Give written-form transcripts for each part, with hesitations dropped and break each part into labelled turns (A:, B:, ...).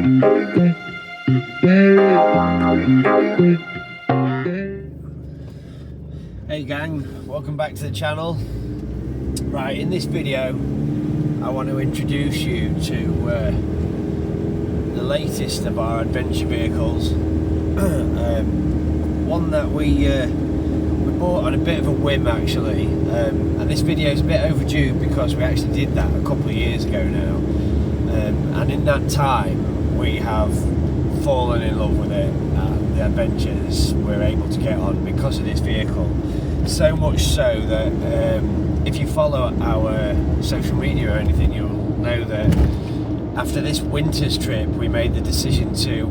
A: Hey gang, welcome back to the channel. Right, in this video I want to introduce you to the latest of our adventure vehicles. One that we bought on a bit of a whim actually, and this video is a bit overdue because we actually did that a couple of years ago now, and in that time we have fallen in love with it and the adventures we're able to get on because of this vehicle. So much so that if you follow our social media or anything, you'll know that after this winter's trip we made the decision to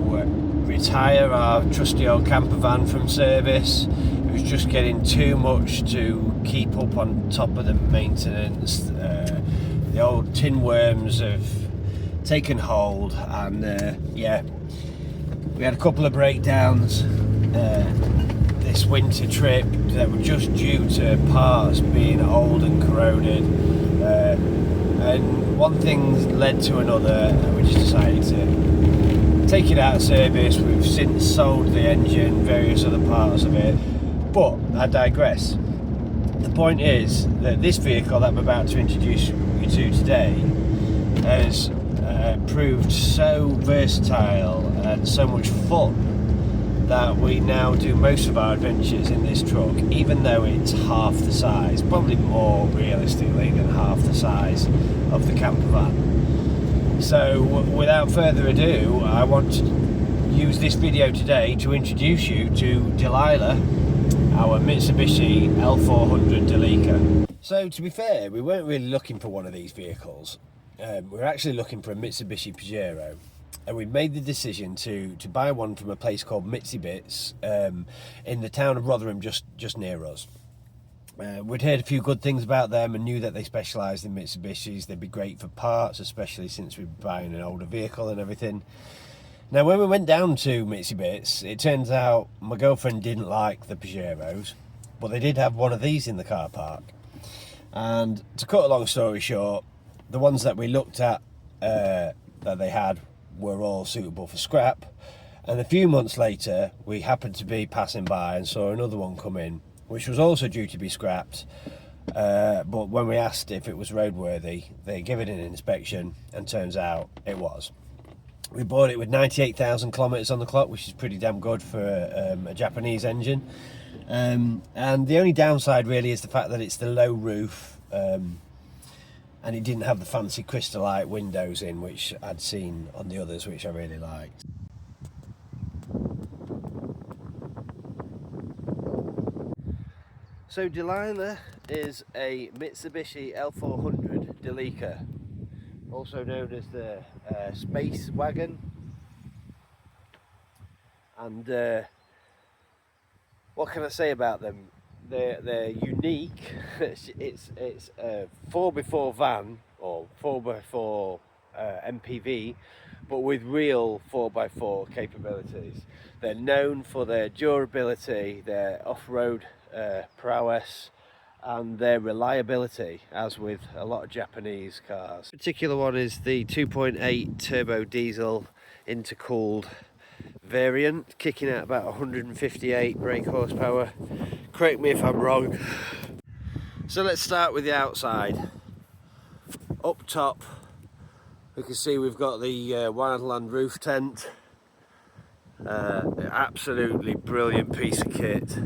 A: retire our trusty old camper van from service. It was just getting too much to keep up on top of the maintenance. The old tin worms have taken hold, and yeah, we had a couple of breakdowns this winter trip that were just due to parts being old and corroded, and one thing led to another, and we just decided to take it out of service. We've since sold the engine, various other parts of it, but I digress. The point is that this vehicle that I'm about to introduce you to today has proved so versatile and so much fun that we now do most of our adventures in this truck, even though it's half the size, probably more realistically than half the size of the camper van. So without further ado, I want to use this video today to introduce you to Delila, our Mitsubishi L400 Delica. So to be fair, we weren't really looking for one of these vehicles. We were actually looking for a Mitsubishi Pajero, and we made the decision to buy one from a place called Mitsubishi in the town of Rotherham, just near us. We'd heard a few good things about them and knew that they specialised in Mitsubishis. They'd be great for parts, especially since we were buying an older vehicle and everything. Now, when we went down to Mitsubishi, it turns out my girlfriend didn't like the Pajeros, but they did have one of these in the car park. And to cut a long story short, the ones that we looked at that they had were all suitable for scrap. And a few months later, we happened to be passing by and saw another one come in, which was also due to be scrapped, but when we asked if it was roadworthy, they gave it an inspection, and turns out it was. We bought it with 98,000 kilometers on the clock, which is pretty damn good for a Japanese engine, and the only downside really is the fact that it's the low roof, and it didn't have the fancy crystallite windows in, which I'd seen on the others, which I really liked. So Delila is a Mitsubishi L400 Delica, also known as the Space Wagon, and what can I say about them? They're unique. It's a 4x4 van, or 4x4 MPV, but with real 4x4 capabilities. They're known for their durability, their off-road prowess, and their reliability, as with a lot of Japanese cars. The particular one is the 2.8 turbo diesel intercooled variant, kicking out about 158 brake horsepower. Correct me if I'm wrong. So let's start with the outside. Up top we can see we've got the Wildland roof tent. Absolutely brilliant piece of kit.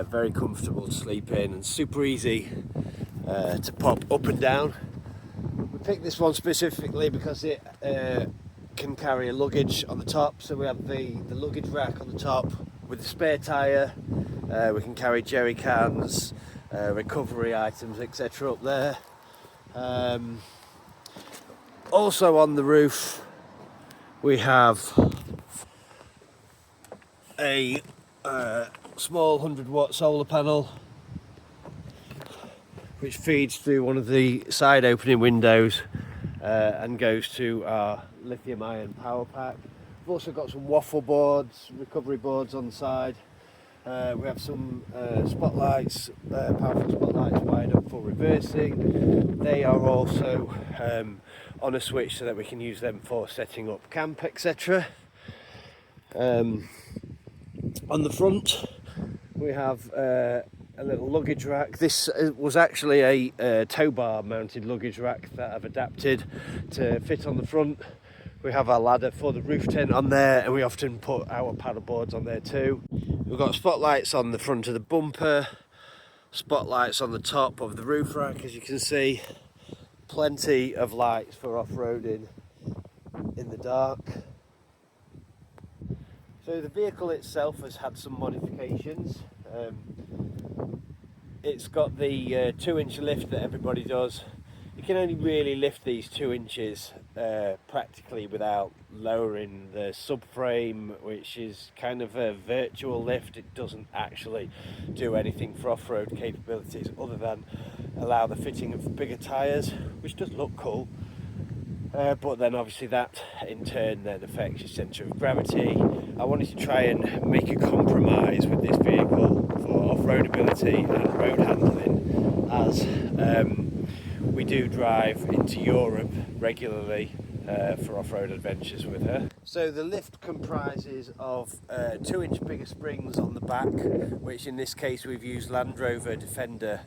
A: Very comfortable to sleep in and super easy to pop up and down. We picked this one specifically because it can carry a luggage on the top, so we have the luggage rack on the top with the spare tyre. We can carry jerry cans, recovery items, etc. up there. Also on the roof we have a small 100-watt solar panel which feeds through one of the side opening windows and goes to our lithium ion power pack. We've also got some waffle boards, recovery boards on the side. We have some spotlights, powerful spotlights wired up for reversing. They are also on a switch so that we can use them for setting up camp, etc. On the front we have a little luggage rack. This was actually a tow bar mounted luggage rack that I've adapted to fit on the front. We have our ladder for the roof tent on there, and we often put our paddle boards on there too. We've got spotlights on the front of the bumper, spotlights on the top of the roof rack, as you can see. Plenty of lights for off-roading in the dark. So the vehicle itself has had some modifications. It's got the 2-inch lift that everybody does. You can only really lift these 2 inches practically without lowering the subframe, which is kind of a virtual lift. It doesn't actually do anything for off-road capabilities other than allow the fitting of bigger tyres, which does look cool. But then obviously that in turn then affects your centre of gravity. I wanted to try and make a compromise with this vehicle for off-road ability and road handling, as we do drive into Europe regularly for off-road adventures with her. So the lift comprises of 2-inch bigger springs on the back, which in this case we've used Land Rover Defender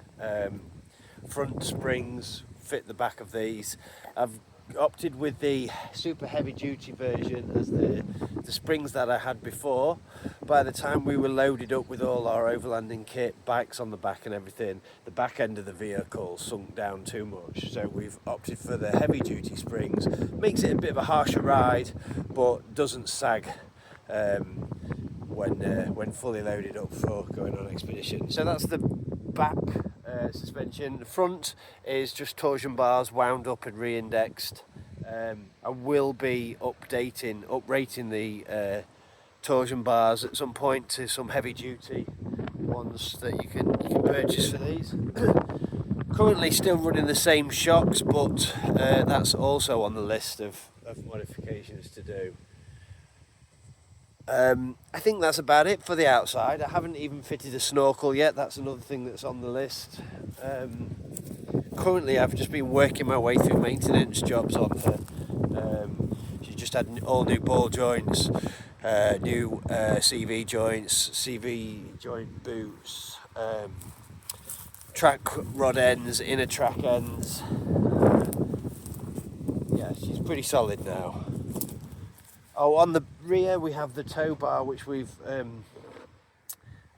A: front springs, fit the back of these. I've opted with the super heavy duty version as the springs that I had before. By the time we were loaded up with all our overlanding kit, bikes on the back and everything, the back end of the vehicle sunk down too much, so we've opted for the heavy duty springs. Makes it a bit of a harsher ride, but doesn't sag when fully loaded up for going on expedition. So that's the back suspension. The front is just torsion bars wound up and re-indexed. I will be uprating the torsion bars at some point to some heavy duty ones that you can purchase for these. Currently still running the same shocks, but that's also on the list of modifications to do. I think that's about it for the outside. I haven't even fitted a snorkel yet. That's another thing that's on the list. Currently I've just been working my way through maintenance jobs on her. She just had all new ball joints, new CV joints, CV joint boots, track rod ends, inner track ends. Yeah, she's pretty solid now. Oh, on the rear we have the tow bar, which we've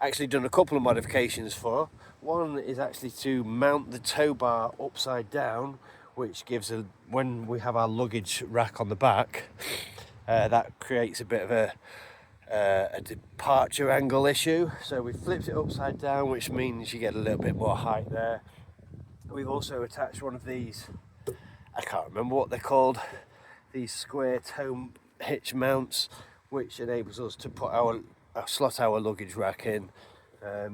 A: actually done a couple of modifications for. One is actually to mount the tow bar upside down, which gives when we have our luggage rack on the back, that creates a bit of a departure angle issue. So we flipped it upside down, which means you get a little bit more height there. We've also attached one of these, I can't remember what they're called, these square tow hitch mounts, which enables us to put slot our luggage rack in. I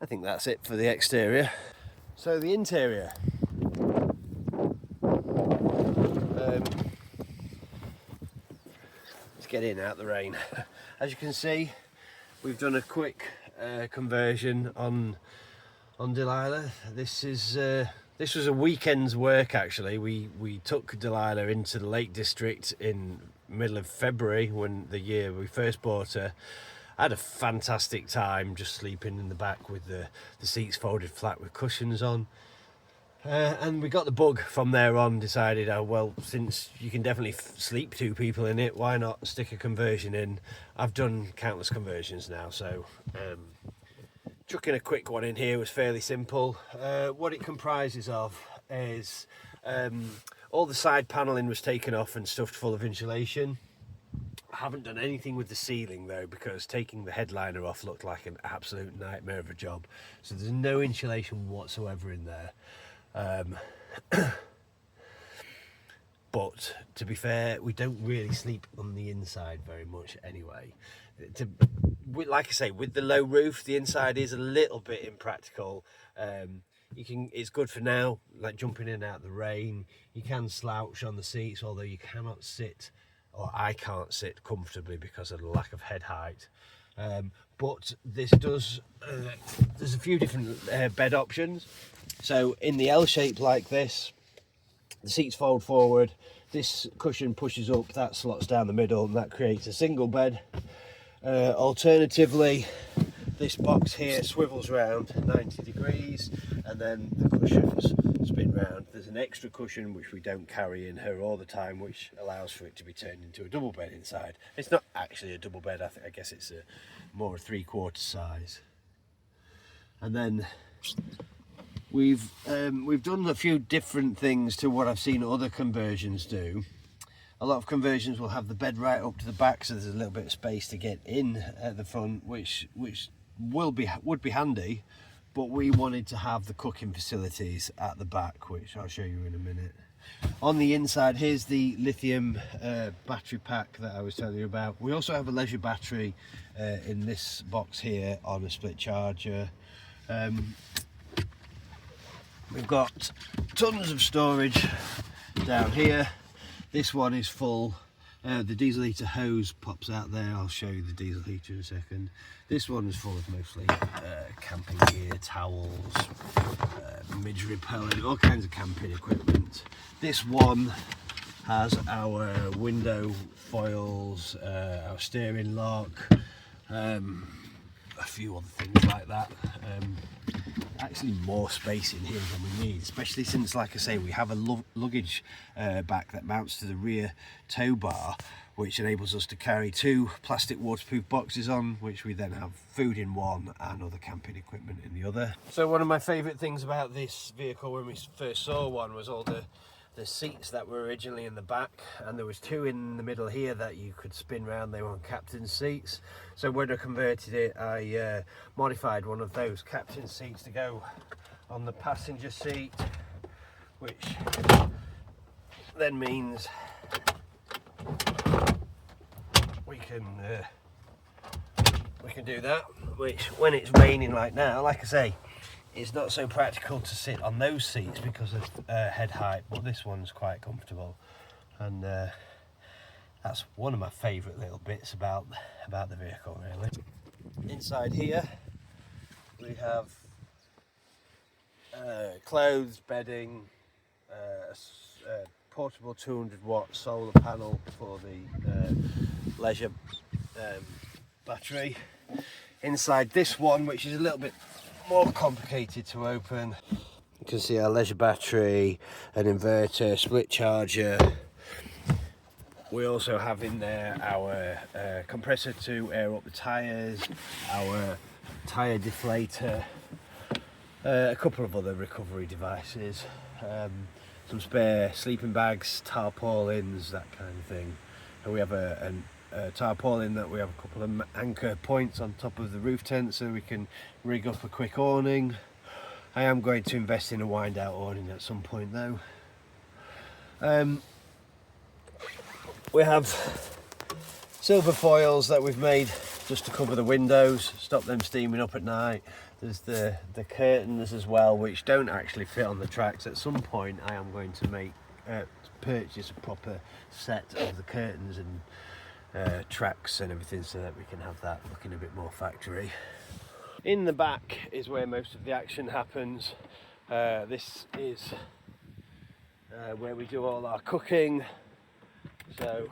A: think that's it for the exterior. So the interior. Let's get in out the rain. As you can see, we've done a quick conversion on Delila. This was a weekend's work actually. We took Delila into the Lake District in middle of February, when the year we first bought her. I had a fantastic time just sleeping in the back with the seats folded flat with cushions on. And we got the bug from there on, decided, oh well, since you can definitely sleep 2 people in it, why not stick a conversion in? I've done countless conversions now, so chucking a quick one in here was fairly simple. What it comprises of is all the side panelling was taken off and stuffed full of insulation. I haven't done anything with the ceiling though, because taking the headliner off looked like an absolute nightmare of a job. So there's no insulation whatsoever in there. But to be fair, we don't really sleep on the inside very much anyway. Like I say, with the low roof, the inside is a little bit impractical. It's good for now, like jumping in and out of the rain. You can slouch on the seats, although you cannot sit, or I can't sit comfortably because of the lack of head height. But this does, there's a few different bed options. So in the L shape like this, The seats fold forward, this cushion pushes up, that slots down the middle, and that creates a single bed. Alternatively, this box here swivels round 90 degrees, and then the cushions spin round. There's an extra cushion which we don't carry in her all the time, which allows for it to be turned into a double bed inside. It's not actually a double bed, I guess it's more a 3/4 size. And then we've done a few different things to what I've seen other conversions do. A lot of conversions will have the bed right up to the back, so there's a little bit of space to get in at the front, which would be handy, but we wanted to have the cooking facilities at the back, which I'll show you in a minute. On the inside, here's the lithium battery pack that I was telling you about. We also have a leisure battery in this box here on a split charger. We've got tons of storage down here. This one is full. The diesel heater hose pops out there. I'll show you the diesel heater in a second. This one is full of mostly camping gear, towels, midge repellent, all kinds of camping equipment. This one has our window foils, our steering lock, a few other things like that. Actually more space in here than we need, especially since, like I say, we have a luggage back that mounts to the rear tow bar, which enables us to carry 2 plastic waterproof boxes on, which we then have food in one and other camping equipment in the other. So one of my favourite things about this vehicle when we first saw one was all the seats that were originally in the back, and there was 2 in the middle here that you could spin round. They were on captain's seats. So when I converted it, I modified one of those captain seats to go on the passenger seat, which then means we can do that, which when it's raining like now, like I say, it's not so practical to sit on those seats because of head height, but this one's quite comfortable, and that's one of my favourite little bits about the vehicle, really. Inside here we have clothes, bedding, a portable 200-watt solar panel for the leisure battery. Inside this one, which is a little bit more complicated to open, you can see our leisure battery, an inverter, split charger. We also have in there our compressor to air up the tyres, our tyre deflator, a couple of other recovery devices, some spare sleeping bags, tarpaulins, that kind of thing. And we have a tarpaulin that we have a couple of anchor points on top of the roof tent so we can rig up a quick awning. I am going to invest in a wind out awning at some point though. We have silver foils that we've made just to cover the windows, stop them steaming up at night. There's the curtains as well, which don't actually fit on the tracks. At some point I am going to purchase a proper set of the curtains and tracks and everything so that we can have that looking a bit more factory. In the back is where most of the action happens. This is where we do all our cooking. So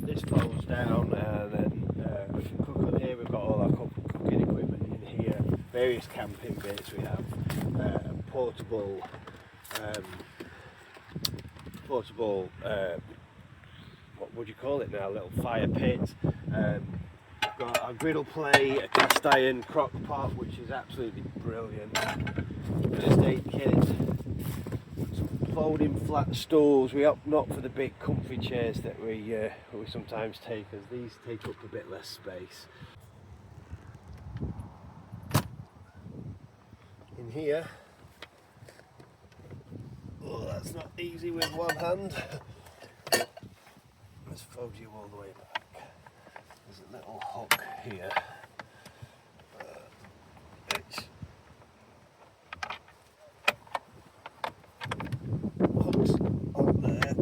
A: this folds down, and then we can cook on here. We've got all our cooking equipment in here, various camping bits. We have a portable what would you call it now, a little fire pit. We've got our griddle plate, a cast iron crock pot, which is absolutely brilliant. First aid kit, some folding flat stools. We opt not for the big comfy chairs that we sometimes take, as these take up a bit less space. In here, oh, that's not easy with one hand. Let's fold you all the way back. There's a little hook here. Which hooks on there.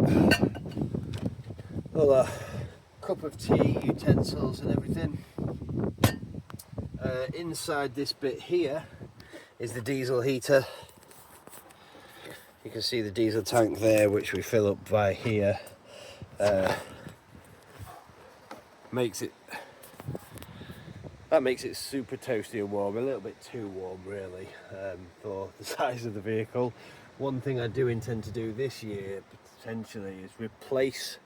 A: All our cup of tea, utensils and everything. Inside this bit here is the diesel heater. You can see the diesel tank there, which we fill up by here. Makes it super toasty and warm, a little bit too warm really, for the size of the vehicle. One thing I do intend to do this year potentially is replace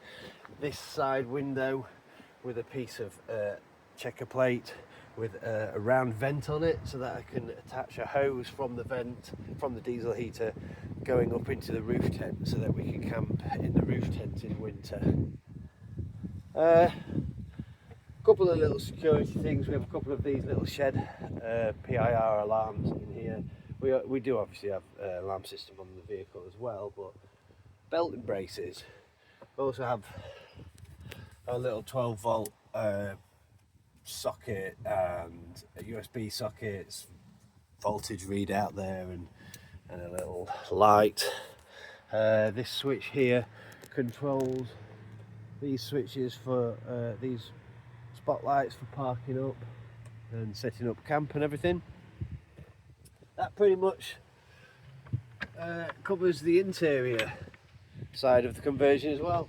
A: this side window with a piece of checker plate with a round vent on it, so that I can attach a hose from the vent, from the diesel heater, going up into the roof tent, so that we can camp in the roof tent in winter. Couple of little security things. We have a couple of these little shed PIR alarms in here. We do obviously have an alarm system on the vehicle as well, but belt and braces. We also have a little 12 volt socket and a USB sockets, voltage readout there, and a little light. This switch here controls these switches for these spotlights for parking up and setting up camp and everything. That pretty much covers the interior side of the conversion as well.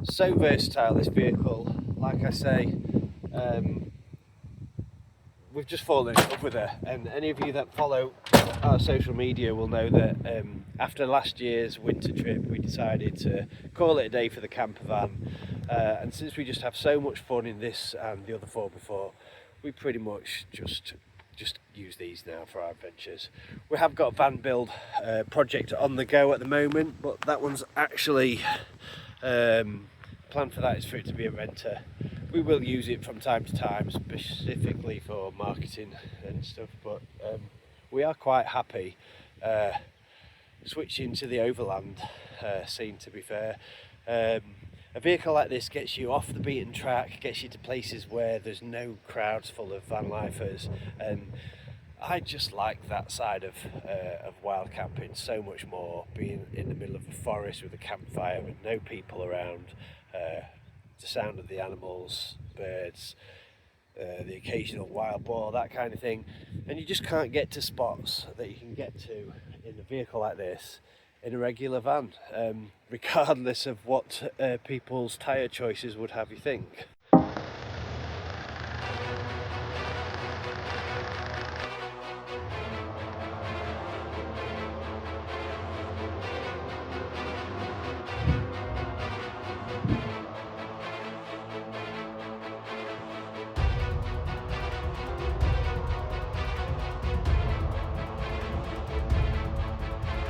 A: So versatile, this vehicle. Like I say, we've just fallen in love with her, and any of you that follow our social media will know that after last year's winter trip we decided to call it a day for the camper van, and since we just have so much fun in this and the other four before, we pretty much just use these now for our adventures. We have got a van build project on the go at the moment, but that one's actually plan for that is for it to be a renter. We will use it from time to time, specifically for marketing and stuff, but we are quite happy switching to the overland scene, to be fair. A vehicle like this gets you off the beaten track, gets you to places where there's no crowds full of van lifers, and I just like that side of wild camping so much more, being in the middle of a forest with a campfire with no people around, the sound of the animals, birds, the occasional wild boar, that kind of thing, and you just can't get to spots that you can get to in a vehicle like this in a regular van, regardless of what people's tyre choices would have you think.